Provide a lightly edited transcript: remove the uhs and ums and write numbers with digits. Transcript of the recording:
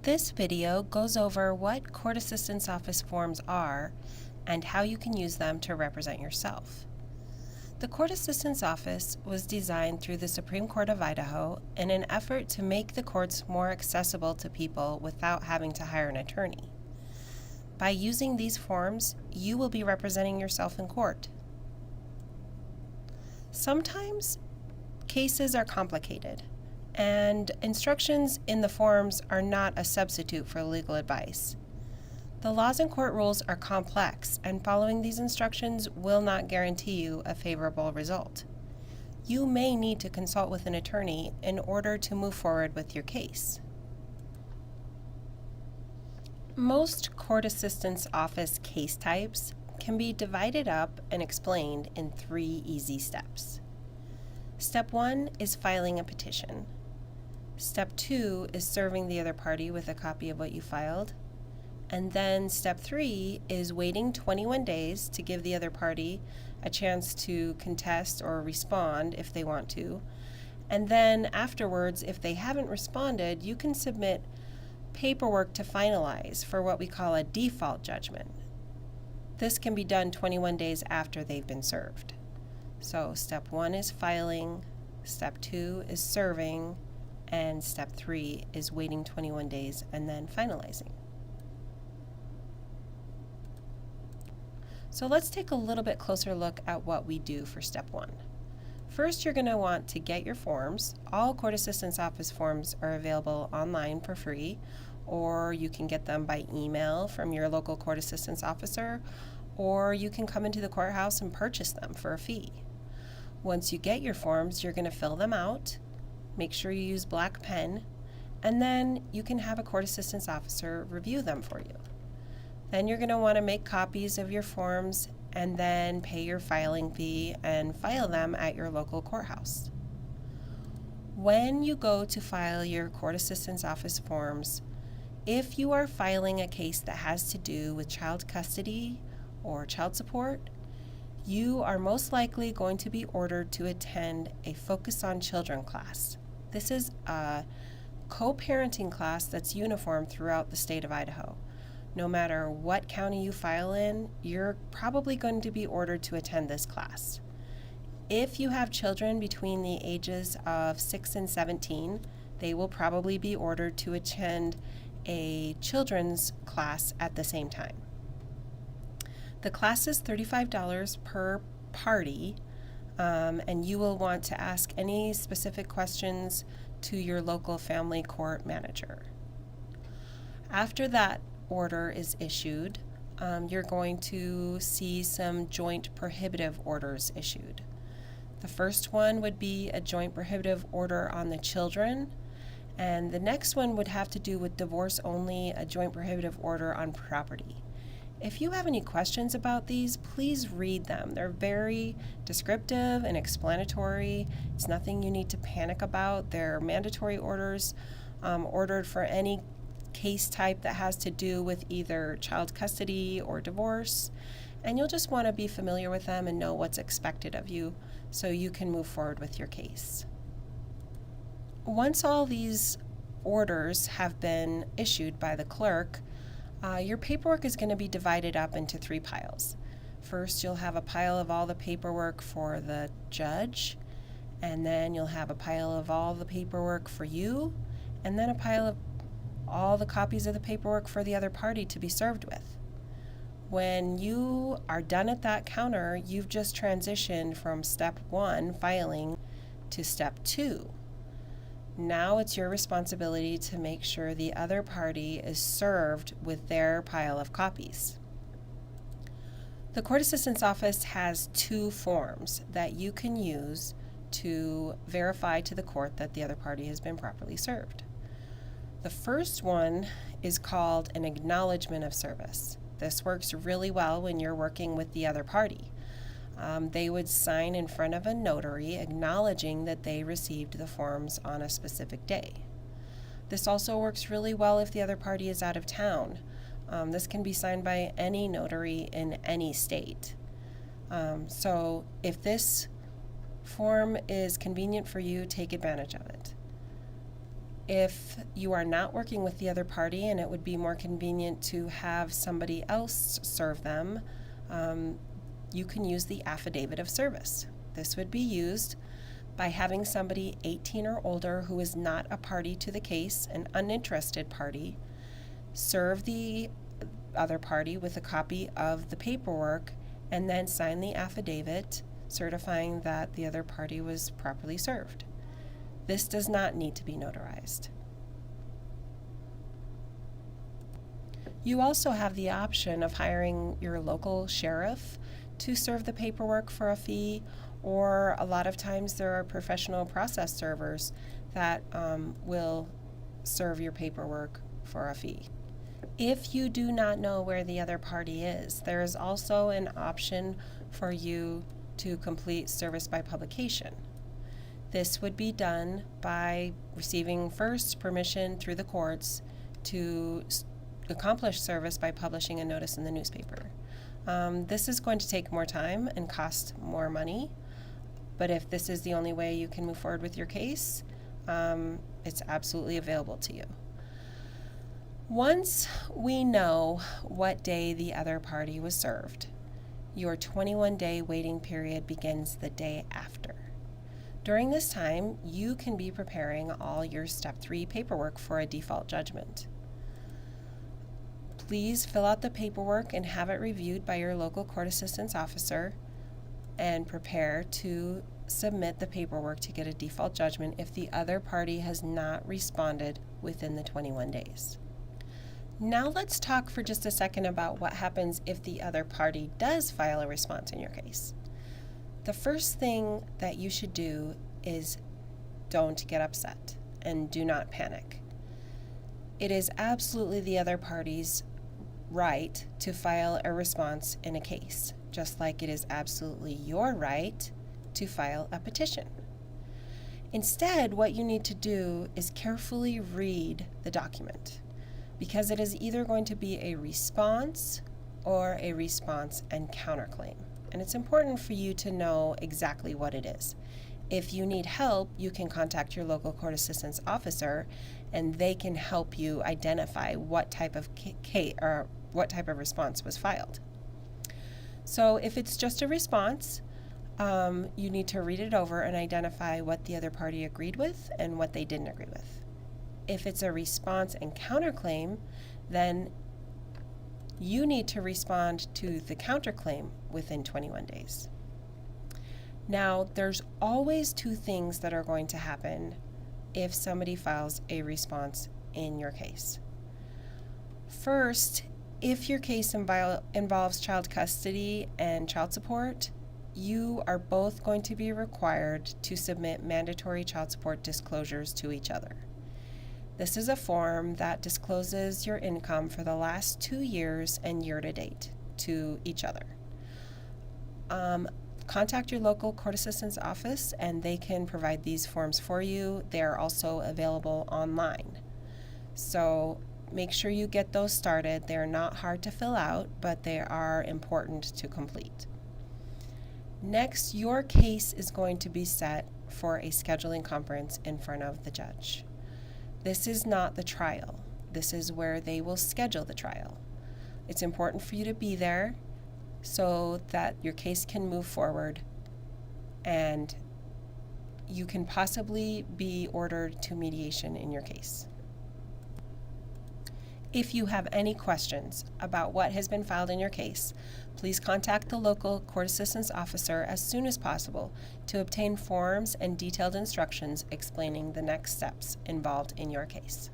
This video goes over what Court Assistance Office forms are and how you can use them to represent yourself. The Court Assistance Office was designed through the Supreme Court of Idaho in an effort to make the courts more accessible to people without having to hire an attorney. By using these forms, you will be representing yourself in court. Sometimes cases are complicated, and instructions in the forms are not a substitute for legal advice. The laws and court rules are complex, and following these instructions will not guarantee you a favorable result. You may need to consult with an attorney in order to move forward with your case. Most Court Assistance Office case types can be divided up and explained in 3 easy steps. Step 1 is filing a petition. Step 2 is serving the other party with a copy of what you filed. And then step 3 is waiting 21 days to give the other party a chance to contest or respond if they want to. And then afterwards, if they haven't responded, you can submit paperwork to finalize for what we call a default judgment. This can be done 21 days after they've been served. So step 1 is filing, step 2 is serving, and step 3 is waiting 21 days and then finalizing. So let's take a little bit closer look at what we do for step 1. First, you're going to want to get your forms. All Court Assistance Office forms are available online for free, or you can get them by email from your local court assistance officer, or you can come into the courthouse and purchase them for a fee. Once you get your forms, you're going to fill them out, make sure you use black pen, and then you can have a court assistance officer review them for you. Then you're going to want to make copies of your forms and then pay your filing fee and file them at your local courthouse. When you go to file your Court Assistance Office forms, if you are filing a case that has to do with child custody or child support, you are most likely going to be ordered to attend a Focus on Children class. This is a co-parenting class that's uniform throughout the state of Idaho. No matter what county you file in, you're probably going to be ordered to attend this class. If you have children between the ages of 6 and 17, they will probably be ordered to attend a children's class at the same time. The class is $35 per party, and you will want to ask any specific questions to your local family court manager. After that order is issued, you're going to see some joint prohibitive orders issued. The first one would be a joint prohibitive order on the children, and the next one would have to do with divorce only, a joint prohibitive order on property. If you have any questions about these, please read them. They're very descriptive and explanatory. It's nothing you need to panic about. They're mandatory orders ordered for any case type that has to do with either child custody or divorce, and you'll just want to be familiar with them and know what's expected of you so you can move forward with your case. Once all these orders have been issued by the clerk, your paperwork is going to be divided up into 3 piles. First, you'll have a pile of all the paperwork for the judge, and then you'll have a pile of all the paperwork for you, and then a pile of all the copies of the paperwork for the other party to be served with. When you are done at that counter, you've just transitioned from step 1, filing, to step 2. Now it's your responsibility to make sure the other party is served with their pile of copies. The Court Assistance Office has 2 forms that you can use to verify to the court that the other party has been properly served. The first one is called an acknowledgement of service. This works really well when you're working with the other party. They would sign in front of a notary acknowledging that they received the forms on a specific day. This also works really well if the other party is out of town. This can be signed by any notary in any state. So if this form is convenient for you, take advantage of it. If you are not working with the other party and it would be more convenient to have somebody else serve them, you can use the affidavit of service. This would be used by having somebody 18 or older who is not a party to the case, an uninterested party, serve the other party with a copy of the paperwork and then sign the affidavit certifying that the other party was properly served. This does not need to be notarized. You also have the option of hiring your local sheriff to serve the paperwork for a fee, or a lot of times there are professional process servers that will serve your paperwork for a fee. If you do not know where the other party is, there is also an option for you to complete service by publication. This would be done by receiving first permission through the courts to accomplish service by publishing a notice in the newspaper. This is going to take more time and cost more money, but if this is the only way you can move forward with your case, it's absolutely available to you. Once we know what day the other party was served, your 21-day waiting period begins the day after. During this time, you can be preparing all your Step 3 paperwork for a default judgment. Please fill out the paperwork and have it reviewed by your local court assistance officer, and prepare to submit the paperwork to get a default judgment if the other party has not responded within the 21 days. Now let's talk for just a second about what happens if the other party does file a response in your case. The first thing that you should do is don't get upset and do not panic. It is absolutely the other party's right to file a response in a case, just like it is absolutely your right to file a petition. Instead, what you need to do is carefully read the document, because it is either going to be a response or a response and counterclaim. And it's important for you to know exactly what it is. If you need help, you can contact your local court assistance officer, and they can help you identify what type of response was filed. So if it's just a response, you need to read it over and identify what the other party agreed with and what they didn't agree with. If it's a response and counterclaim, then you need to respond to the counterclaim within 21 days. Now, there's always two things that are going to happen if somebody files a response in your case. First, if your case involves child custody and child support, you are both going to be required to submit mandatory child support disclosures to each other. This is a form that discloses your income for the last 2 years and year to date to each other. Contact your local court assistance office and they can provide these forms for you. They are also available online. So make sure you get those started. They're not hard to fill out, but they are important to complete. Next, your case is going to be set for a scheduling conference in front of the judge. This is not the trial. This is where they will schedule the trial. It's important for you to be there so that your case can move forward and you can possibly be ordered to mediation in your case. If you have any questions about what has been filed in your case, please contact the local court assistance officer as soon as possible to obtain forms and detailed instructions explaining the next steps involved in your case.